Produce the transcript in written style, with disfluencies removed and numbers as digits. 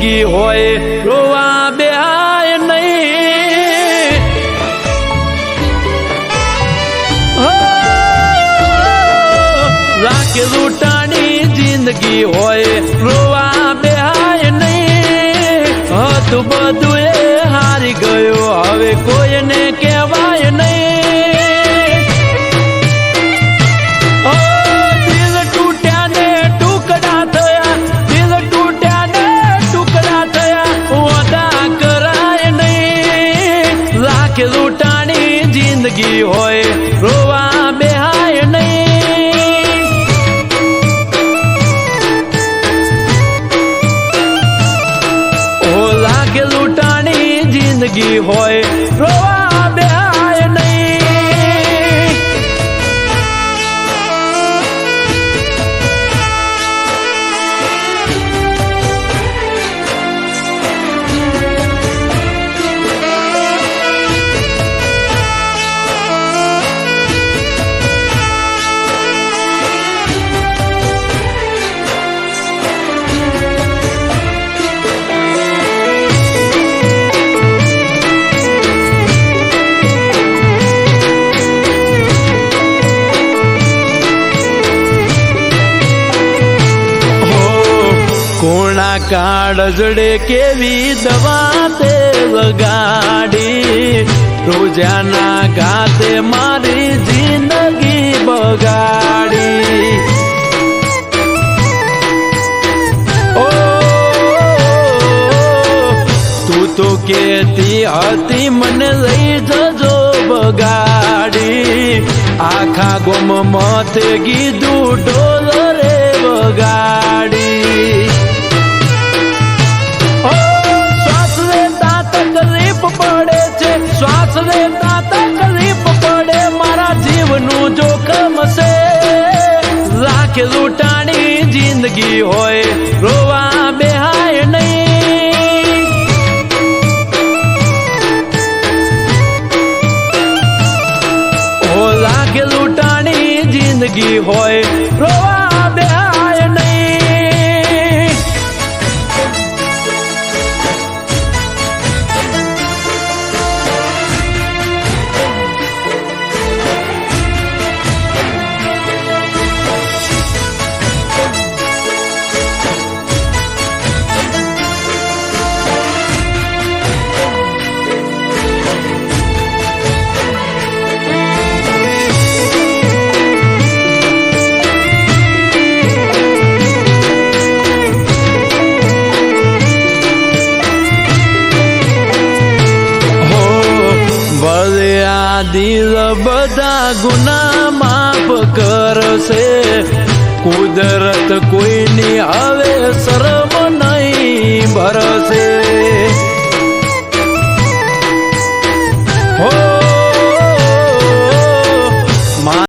જિંદગી હોય રોવા બેહાય નહીં રાખે લૂંટાણી જિંદગી હોય રોવા બેહાય નહીં હતું બધું એ હારી ગયો હવે કોઈને કહેવાય નહીં દિલ તૂટ્યા ને ટુકડા થયા દિલ તૂટ્યા ને ટુકડા થયા વાદા કરાય નહીં રાખે લૂંટાણી જિંદગી હોય રોવા બેહાય નહીં લાગે લૂંટાણી જિંદગી હોય રોવા બેહાય નહીં કોણા કાળજડે કેવી દવા તે લગાડી રોજાના ગાતે મારી જિંદગી બગાડી ઓ તું તો કેતી હતી મને લઈ જજો બગાડી આખા ગોમ મતે કીધું ઢોલ રે બગાડી પડે છે શ્વાસ લેતા તકલીફ પડે મારા જીવનું જોખમ છે રાખે લૂંટાણી જિંદગી હોય રોવા બેહાય નહીં ઓ લાગે લૂંટાણી જિંદગી હોય રોવા બેહાય નહીં દિલ બધા ગુના માફ કરશે કુદરત કોઈની હવે શરમ નહીં ભરશે